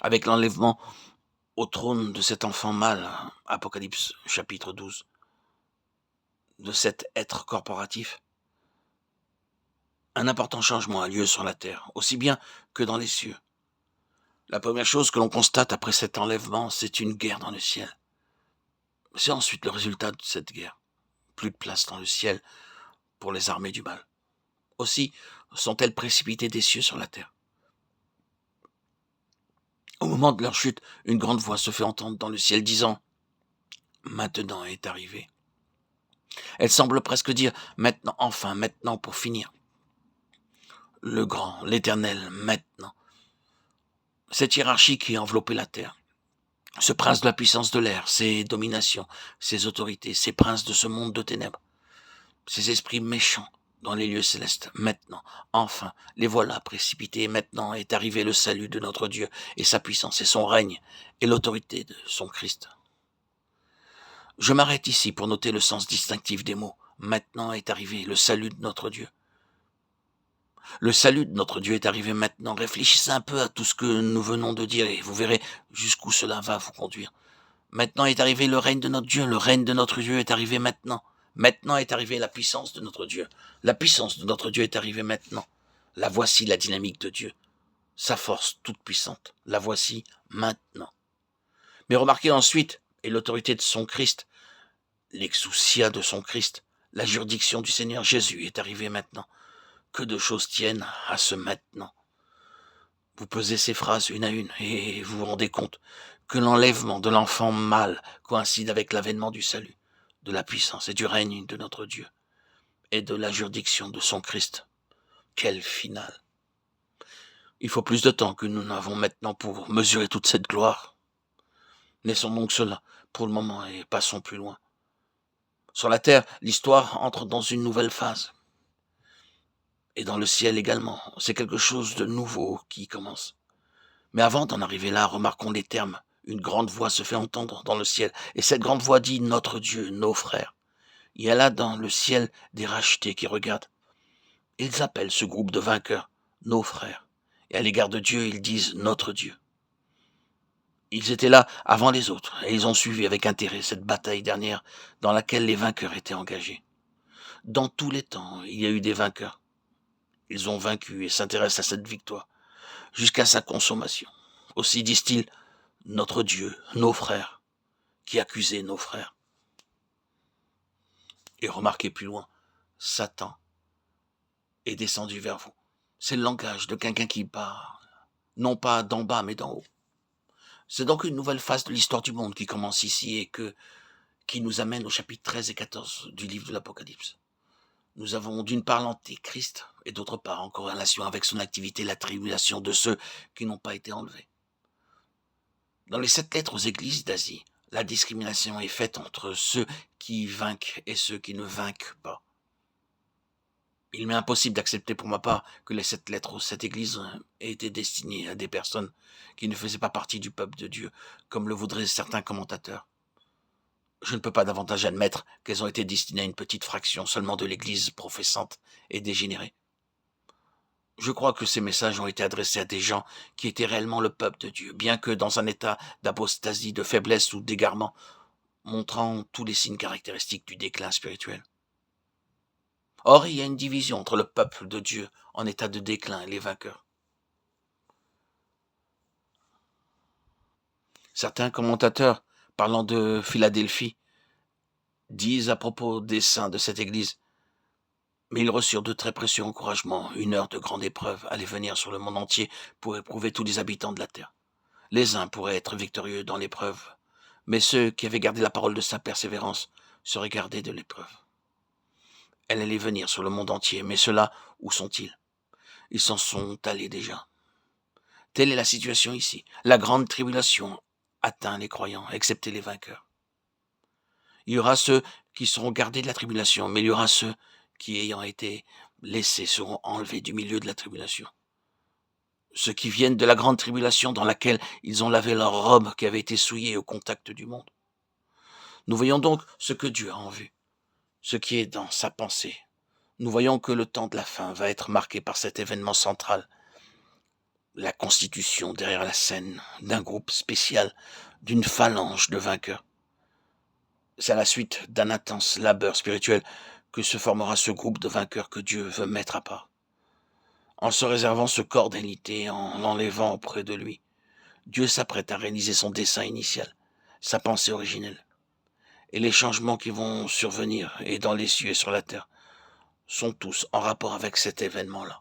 avec l'enlèvement au trône de cet enfant mâle, Apocalypse chapitre 12, de cet être corporatif, un important changement a lieu sur la terre, aussi bien que dans les cieux. La première chose que l'on constate après cet enlèvement, c'est une guerre dans le ciel. C'est ensuite le résultat de cette guerre. Plus de place dans le ciel pour les armées du mal. Aussi sont-elles précipitées des cieux sur la terre. Au moment de leur chute, une grande voix se fait entendre dans le ciel disant « Maintenant est arrivé ». Elle semble presque dire « Maintenant, enfin, maintenant pour finir ». Le grand, l'éternel, maintenant. Cette hiérarchie qui a enveloppé la terre. Ce prince de la puissance de l'air, ses dominations, ses autorités, ces princes de ce monde de ténèbres, ces esprits méchants dans les lieux célestes, maintenant, enfin, les voilà précipités, maintenant est arrivé le salut de notre Dieu et sa puissance et son règne et l'autorité de son Christ. Je m'arrête ici pour noter le sens distinctif des mots. Maintenant est arrivé le salut de notre Dieu. Le salut de notre Dieu est arrivé maintenant. Réfléchissez un peu à tout ce que nous venons de dire et vous verrez jusqu'où cela va vous conduire. Maintenant est arrivé le règne de notre Dieu. Le règne de notre Dieu est arrivé maintenant. Maintenant est arrivée la puissance de notre Dieu. La puissance de notre Dieu est arrivée maintenant. La voici la dynamique de Dieu. Sa force toute puissante. La voici maintenant. Mais remarquez ensuite, et l'autorité de son Christ, l'exousia de son Christ, la juridiction du Seigneur Jésus est arrivée maintenant. Que de choses tiennent à ce maintenant. Vous pesez ces phrases une à une et vous vous rendez compte que l'enlèvement de l'enfant mâle coïncide avec l'avènement du salut, de la puissance et du règne de notre Dieu et de la juridiction de son Christ. Quel final! Il faut plus de temps que nous n'avons maintenant pour mesurer toute cette gloire. Laissons donc cela pour le moment et passons plus loin. Sur la terre, l'histoire entre dans une nouvelle phase. Et dans le ciel également, c'est quelque chose de nouveau qui commence. Mais avant d'en arriver là, remarquons les termes. Une grande voix se fait entendre dans le ciel, et cette grande voix dit « Notre Dieu, nos frères ». Il y a là dans le ciel des rachetés qui regardent. Ils appellent ce groupe de vainqueurs « nos frères ». Et à l'égard de Dieu, ils disent « notre Dieu ». Ils étaient là avant les autres, et ils ont suivi avec intérêt cette bataille dernière dans laquelle les vainqueurs étaient engagés. Dans tous les temps, il y a eu des vainqueurs. Ils ont vaincu et s'intéressent à cette victoire, jusqu'à sa consommation. Aussi disent-ils, notre Dieu, nos frères, qui accusait nos frères. Et remarquez plus loin, Satan est descendu vers vous. C'est le langage de quelqu'un qui parle, non pas d'en bas, mais d'en haut. C'est donc une nouvelle phase de l'histoire du monde qui commence ici et qui nous amène au chapitre 13 et 14 du livre de l'Apocalypse. Nous avons d'une part l'Antéchrist et d'autre part en corrélation avec son activité la tribulation de ceux qui n'ont pas été enlevés. Dans les 7 lettres aux églises d'Asie, la discrimination est faite entre ceux qui vainquent et ceux qui ne vainquent pas. Il m'est impossible d'accepter pour ma part que les 7 lettres aux 7 églises aient été destinées à des personnes qui ne faisaient pas partie du peuple de Dieu, comme le voudraient certains commentateurs. Je ne peux pas davantage admettre qu'elles ont été destinées à une petite fraction seulement de l'église professante et dégénérée. Je crois que ces messages ont été adressés à des gens qui étaient réellement le peuple de Dieu, bien que dans un état d'apostasie, de faiblesse ou d'égarement, montrant tous les signes caractéristiques du déclin spirituel. Or, il y a une division entre le peuple de Dieu en état de déclin et les vainqueurs. Certains commentateurs, parlant de Philadelphie, disent à propos des saints de cette église, mais ils reçurent de très précieux encouragements. Une heure de grande épreuve allait venir sur le monde entier pour éprouver tous les habitants de la terre. Les uns pourraient être victorieux dans l'épreuve, mais ceux qui avaient gardé la parole de sa persévérance seraient gardés de l'épreuve. Elle allait venir sur le monde entier, mais ceux-là, où sont-ils? Ils s'en sont allés déjà. Telle est la situation ici. La grande tribulation atteint les croyants, excepté les vainqueurs. Il y aura ceux qui seront gardés de la tribulation, mais il y aura ceux qui, ayant été laissés, seront enlevés du milieu de la tribulation. Ceux qui viennent de la grande tribulation dans laquelle ils ont lavé leur robe qui avait été souillée au contact du monde. Nous voyons donc ce que Dieu a en vue, ce qui est dans sa pensée. Nous voyons que le temps de la fin va être marqué par cet événement central, la constitution derrière la scène d'un groupe spécial, d'une phalange de vainqueurs. C'est à la suite d'un intense labeur spirituel que se formera ce groupe de vainqueurs que Dieu veut mettre à part. En se réservant ce corps d'élité, en l'enlevant auprès de lui, Dieu s'apprête à réaliser son dessein initial, sa pensée originelle. Et les changements qui vont survenir, et dans les cieux et sur la terre, sont tous en rapport avec cet événement-là.